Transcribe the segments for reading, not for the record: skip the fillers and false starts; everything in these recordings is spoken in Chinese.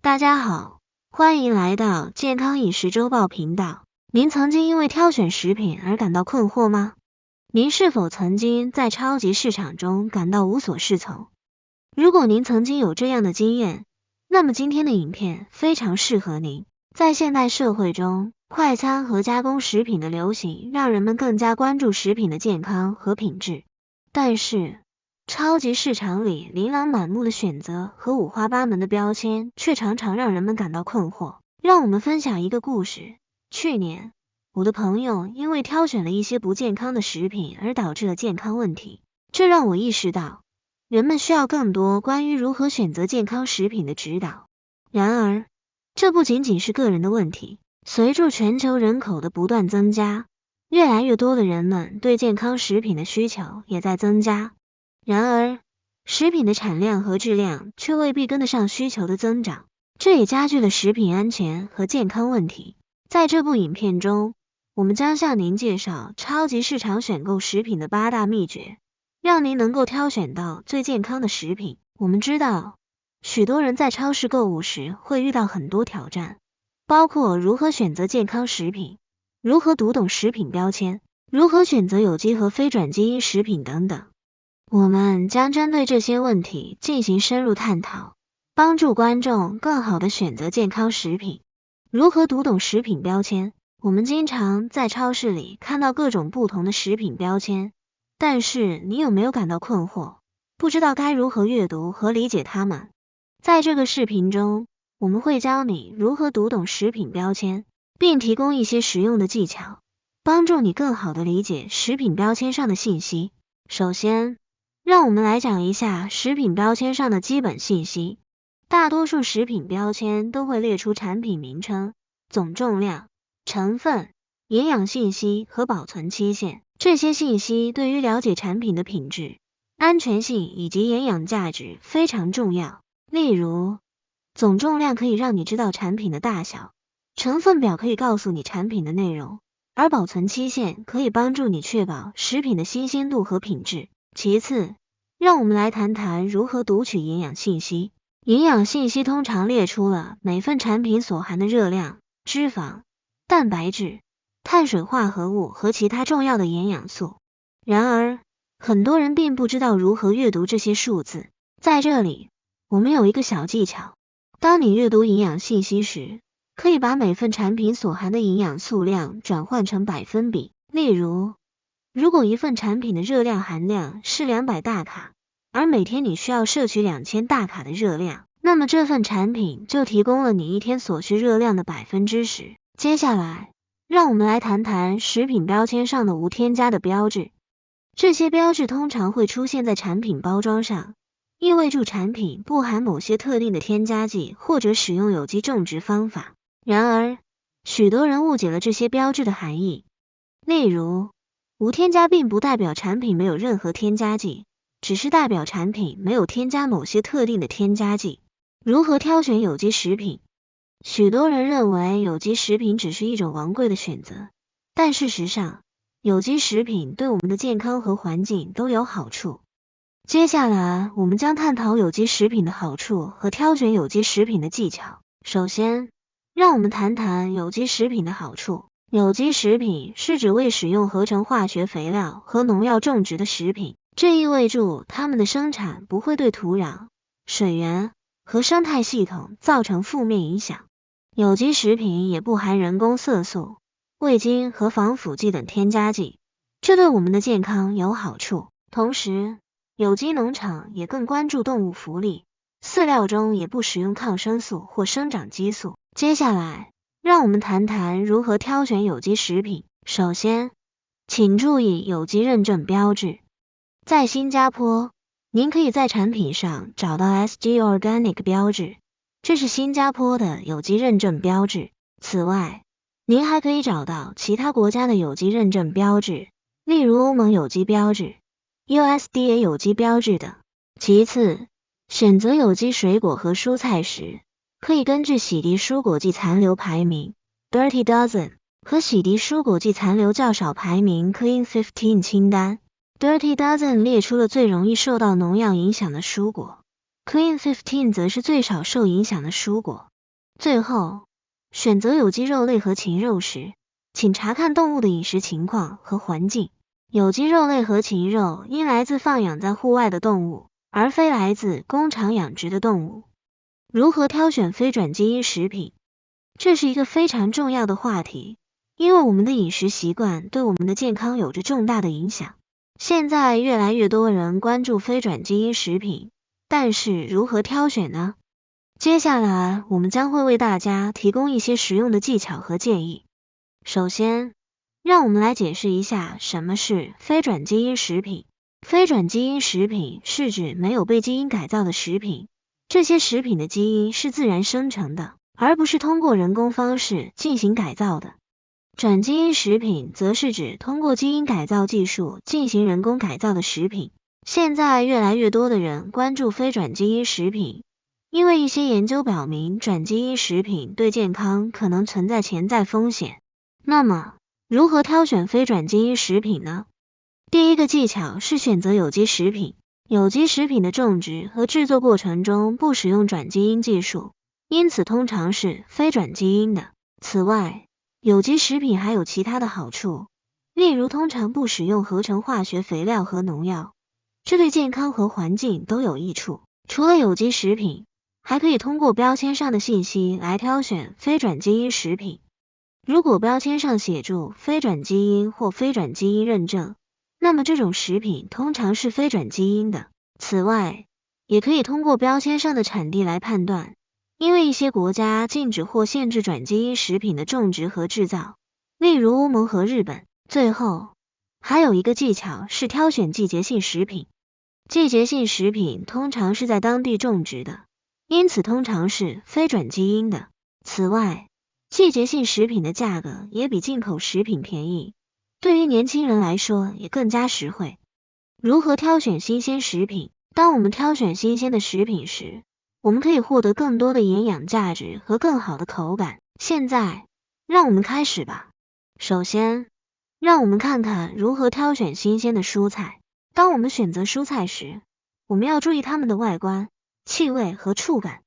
大家好，欢迎来到健康饮食周报频道。您曾经因为挑选食品而感到困惑吗？您是否曾经在超级市场中感到无所适从？如果您曾经有这样的经验，那么今天的影片非常适合您。在现代社会中，快餐和加工食品的流行让人们更加关注食品的健康和品质，但是超级市场里琳琅满目的选择和五花八门的标签却常常让人们感到困惑。让我们分享一个故事。去年，我的朋友因为挑选了一些不健康的食品而导致了健康问题，这让我意识到人们需要更多关于如何选择健康食品的指导。然而，这不仅仅是个人的问题，随着全球人口的不断增加，越来越多的人们对健康食品的需求也在增加。然而，食品的产量和质量却未必跟得上需求的增长，这也加剧了食品安全和健康问题。在这部影片中，我们将向您介绍超级市场选购食品的8大秘诀，让您能够挑选到最健康的食品。我们知道，许多人在超市购物时会遇到很多挑战，包括如何选择健康食品，如何读懂食品标签，如何选择有机和非转基因食品等等。我们将针对这些问题进行深入探讨，帮助观众更好地选择健康食品。如何读懂食品标签？我们经常在超市里看到各种不同的食品标签，但是你有没有感到困惑，不知道该如何阅读和理解它们？在这个视频中，我们会教你如何读懂食品标签，并提供一些实用的技巧，帮助你更好地理解食品标签上的信息。首先，让我们来讲一下食品标签上的基本信息。大多数食品标签都会列出产品名称、总重量、成分、营养信息和保存期限。这些信息对于了解产品的品质、安全性以及营养价值非常重要。例如，总重量可以让你知道产品的大小，成分表可以告诉你产品的内容，而保存期限可以帮助你确保食品的新鲜度和品质。其次，让我们来谈谈如何读取营养信息。营养信息通常列出了每份产品所含的热量、脂肪、蛋白质、碳水化合物和其他重要的营养素。然而，很多人并不知道如何阅读这些数字。在这里，我们有一个小技巧。当你阅读营养信息时，可以把每份产品所含的营养素量转换成百分比。例如，如果一份产品的热量含量是200大卡，而每天你需要摄取2000大卡的热量，那么这份产品就提供了你一天所需热量的 10%。接下来，让我们来谈谈食品标签上的无添加的标志。这些标志通常会出现在产品包装上，意味着产品不含某些特定的添加剂或者使用有机种植方法。然而，许多人误解了这些标志的含义。例如，无添加并不代表产品没有任何添加剂，只是代表产品没有添加某些特定的添加剂。如何挑选有机食品？许多人认为有机食品只是一种昂贵的选择，但事实上，有机食品对我们的健康和环境都有好处。接下来，我们将探讨有机食品的好处和挑选有机食品的技巧。首先，让我们谈谈有机食品的好处。有机食品是指未使用合成化学肥料和农药种植的食品，这意味着它们的生产不会对土壤、水源和生态系统造成负面影响。有机食品也不含人工色素、味精和防腐剂等添加剂，这对我们的健康有好处。同时，有机农场也更关注动物福利，饲料中也不使用抗生素或生长激素。接下来，让我们谈谈如何挑选有机食品。首先，请注意有机认证标志。在新加坡，您可以在产品上找到 SG Organic 标志，这是新加坡的有机认证标志。此外，您还可以找到其他国家的有机认证标志，例如欧盟有机标志、USDA 有机标志等。其次，选择有机水果和蔬菜时，可以根据洗涤蔬果剂残留排名 Dirty Dozen 和洗涤蔬果剂残留较少排名 Clean 15清单。Dirty Dozen 列出了最容易受到农药影响的蔬果，Clean 15则是最少受影响的蔬果。最后，选择有机肉类和禽肉时，请查看动物的饮食情况和环境。有机肉类和禽肉应来自放养在户外的动物，而非来自工厂养殖的动物。如何挑选非转基因食品？这是一个非常重要的话题，因为我们的饮食习惯对我们的健康有着重大的影响。现在越来越多人关注非转基因食品，但是如何挑选呢？接下来我们将会为大家提供一些实用的技巧和建议。首先，让我们来解释一下什么是非转基因食品。非转基因食品是指没有被基因改造的食品，这些食品的基因是自然生成的，而不是通过人工方式进行改造的。转基因食品则是指通过基因改造技术进行人工改造的食品。现在越来越多的人关注非转基因食品，因为一些研究表明转基因食品对健康可能存在潜在风险。那么，如何挑选非转基因食品呢？第一个技巧是选择有机食品。有机食品的种植和制作过程中不使用转基因技术，因此通常是非转基因的。此外，有机食品还有其他的好处，例如通常不使用合成化学肥料和农药，这对健康和环境都有益处。除了有机食品，还可以通过标签上的信息来挑选非转基因食品。如果标签上写注非转基因或非转基因认证，那么这种食品通常是非转基因的。此外，也可以通过标签上的产地来判断，因为一些国家禁止或限制转基因食品的种植和制造，例如欧盟和日本。最后，还有一个技巧是挑选季节性食品。季节性食品通常是在当地种植的，因此通常是非转基因的。此外，季节性食品的价格也比进口食品便宜，对于年轻人来说也更加实惠。如何挑选新鲜食品？当我们挑选新鲜的食品时，我们可以获得更多的营养价值和更好的口感。现在，让我们开始吧。首先，让我们看看如何挑选新鲜的蔬菜。当我们选择蔬菜时，我们要注意它们的外观、气味和触感。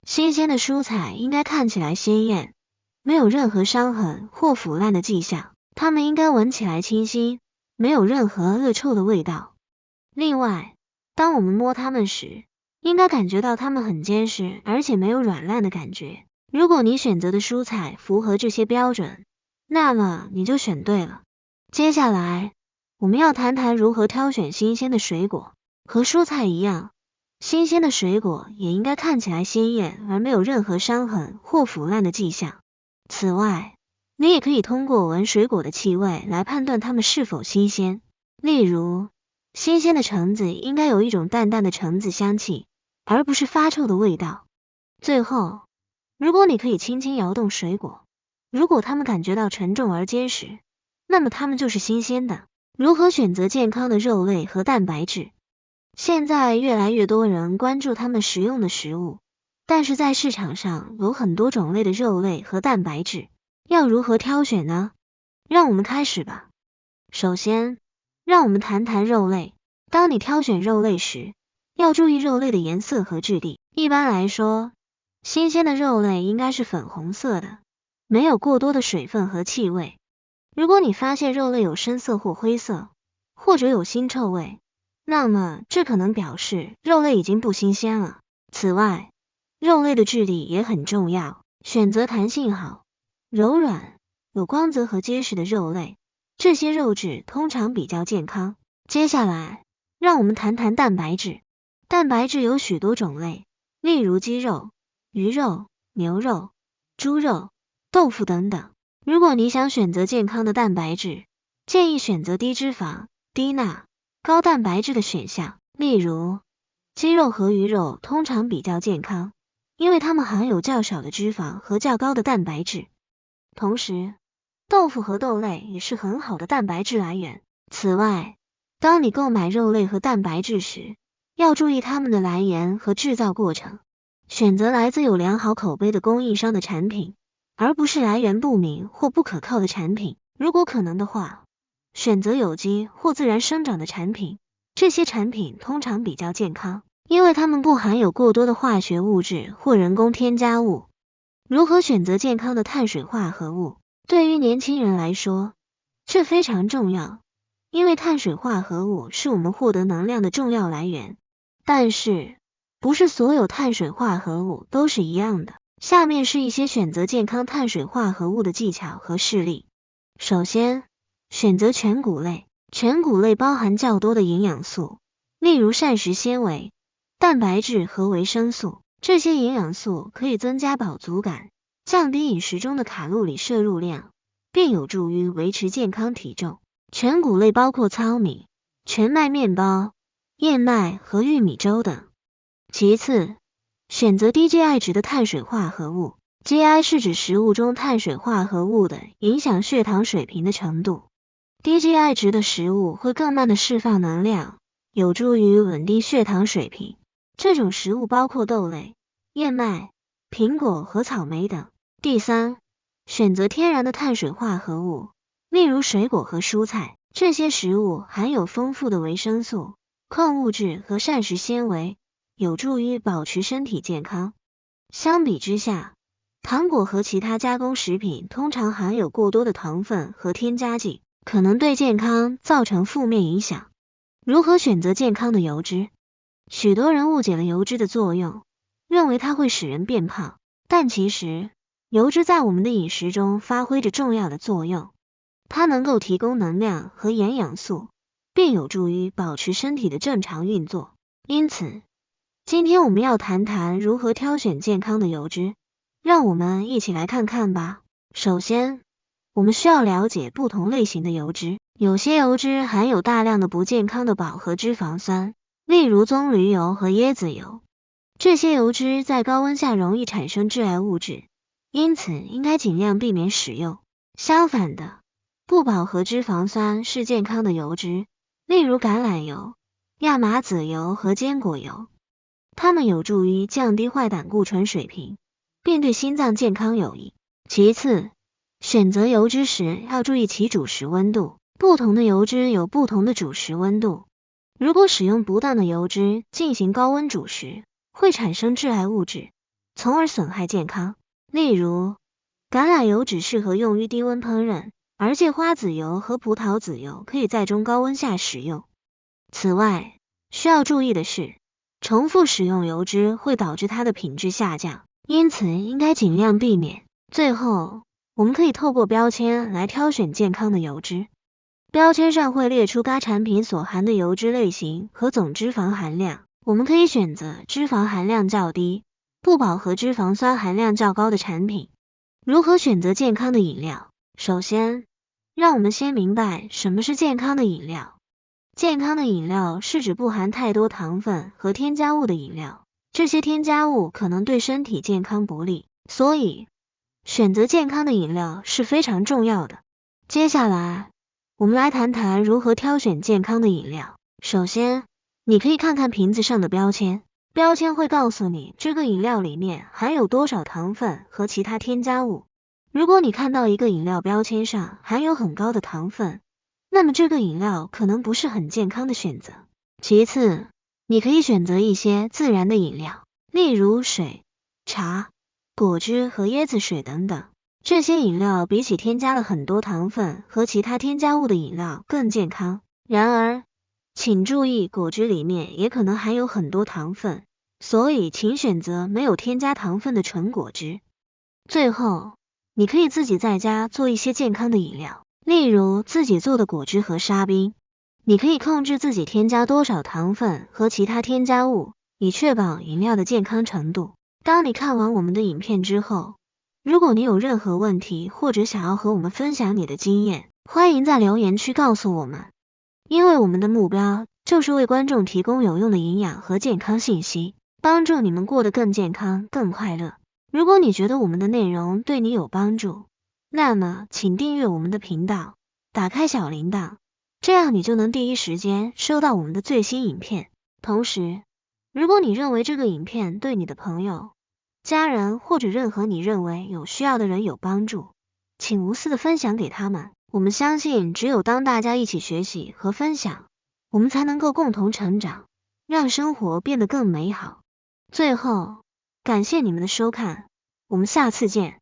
新鲜的蔬菜应该看起来鲜艳，没有任何伤痕或腐烂的迹象，它们应该闻起来清新，没有任何恶臭的味道。另外，当我们摸它们时，应该感觉到它们很坚实，而且没有软烂的感觉。如果你选择的蔬菜符合这些标准，那么你就选对了。接下来，我们要谈谈如何挑选新鲜的水果。和蔬菜一样，新鲜的水果也应该看起来鲜艳，而没有任何伤痕或腐烂的迹象。此外，你也可以通过闻水果的气味来判断它们是否新鲜。例如，新鲜的橙子应该有一种淡淡的橙子香气，而不是发臭的味道。最后，如果你可以轻轻摇动水果，如果它们感觉到沉重而结实，那么它们就是新鲜的。如何选择健康的肉类和蛋白质？现在越来越多人关注它们食用的食物，但是在市场上有很多种类的肉类和蛋白质，要如何挑选呢？让我们开始吧。首先，让我们谈谈肉类。当你挑选肉类时，要注意肉类的颜色和质地。一般来说，新鲜的肉类应该是粉红色的，没有过多的水分和气味。如果你发现肉类有深色或灰色，或者有腥臭味，那么这可能表示肉类已经不新鲜了。此外，肉类的质地也很重要，选择弹性好、柔软、有光泽和结实的肉类，这些肉质通常比较健康。接下来，让我们谈谈蛋白质。蛋白质有许多种类，例如鸡肉、鱼肉、牛肉、猪肉、豆腐等等。如果你想选择健康的蛋白质，建议选择低脂肪、低钠、高蛋白质的选项。例如，鸡肉和鱼肉通常比较健康，因为它们含有较少的脂肪和较高的蛋白质。同时，豆腐和豆类也是很好的蛋白质来源。此外，当你购买肉类和蛋白质时，要注意它们的来源和制造过程，选择来自有良好口碑的供应商的产品，而不是来源不明或不可靠的产品。如果可能的话，选择有机或自然生长的产品，这些产品通常比较健康，因为它们不含有过多的化学物质或人工添加物。如何选择健康的碳水化合物？对于年轻人来说，这非常重要，因为碳水化合物是我们获得能量的重要来源。但是，不是所有碳水化合物都是一样的。下面是一些选择健康碳水化合物的技巧和事例。首先，选择全谷类。全谷类包含较多的营养素，例如膳食纤维、蛋白质和维生素。这些营养素可以增加饱足感，降低饮食中的卡路里摄入量，并有助于维持健康体重。全谷类包括糙米、全麦面包、燕麦和玉米粥等。其次，选择低 GI 值的碳水化合物。GI 是指食物中碳水化合物的影响血糖水平的程度。低 GI 值的食物会更慢的释放能量，有助于稳定血糖水平。这种食物包括豆类、燕麦、苹果和草莓等。第三，选择天然的碳水化合物，例如水果和蔬菜。这些食物含有丰富的维生素、矿物质和膳食纤维，有助于保持身体健康。相比之下，糖果和其他加工食品通常含有过多的糖分和添加剂，可能对健康造成负面影响。如何选择健康的油脂？许多人误解了油脂的作用，认为它会使人变胖，但其实，油脂在我们的饮食中发挥着重要的作用。它能够提供能量和营养素，并有助于保持身体的正常运作。因此，今天我们要谈谈如何挑选健康的油脂，让我们一起来看看吧。首先，我们需要了解不同类型的油脂。有些油脂含有大量的不健康的饱和脂肪酸，例如棕榈油和椰子油。这些油脂在高温下容易产生致癌物质，因此应该尽量避免使用。相反的，不饱和脂肪酸是健康的油脂，例如橄榄油、亚麻籽油和坚果油。它们有助于降低坏胆固醇水平，并对心脏健康有益。其次，选择油脂时要注意其煮食温度。不同的油脂有不同的煮食温度，如果使用不当的油脂进行高温煮食，会产生致癌物质，从而损害健康。例如，橄榄油只适合用于低温烹饪，而芥花籽油和葡萄籽油可以在中高温下使用。此外，需要注意的是，重复使用油脂会导致它的品质下降，因此应该尽量避免。最后，我们可以透过标签来挑选健康的油脂。标签上会列出该产品所含的油脂类型和总脂肪含量，我们可以选择脂肪含量较低、不饱和脂肪酸含量较高的产品。如何选择健康的饮料？首先，让我们先明白什么是健康的饮料。健康的饮料是指不含太多糖分和添加物的饮料，这些添加物可能对身体健康不利，所以选择健康的饮料是非常重要的。接下来，我们来谈谈如何挑选健康的饮料。首先，你可以看看瓶子上的标签，标签会告诉你这个饮料里面含有多少糖分和其他添加物。如果你看到一个饮料标签上含有很高的糖分，那么这个饮料可能不是很健康的选择。其次，你可以选择一些自然的饮料，例如水、茶、果汁和椰子水等等。这些饮料比起添加了很多糖分和其他添加物的饮料更健康。然而，请注意果汁里面也可能含有很多糖分，所以请选择没有添加糖分的纯果汁。最后，你可以自己在家做一些健康的饮料，例如自己做的果汁和沙冰。你可以控制自己添加多少糖分和其他添加物，以确保饮料的健康程度。当你看完我们的影片之后，如果你有任何问题或者想要和我们分享你的经验，欢迎在留言区告诉我们。因为我们的目标就是为观众提供有用的营养和健康信息，帮助你们过得更健康、更快乐。如果你觉得我们的内容对你有帮助，那么请订阅我们的频道，打开小铃铛，这样你就能第一时间收到我们的最新影片。同时，如果你认为这个影片对你的朋友、家人或者任何你认为有需要的人有帮助，请无私的分享给他们。我们相信，只有当大家一起学习和分享，我们才能够共同成长，让生活变得更美好。最后，感谢你们的收看，我们下次见。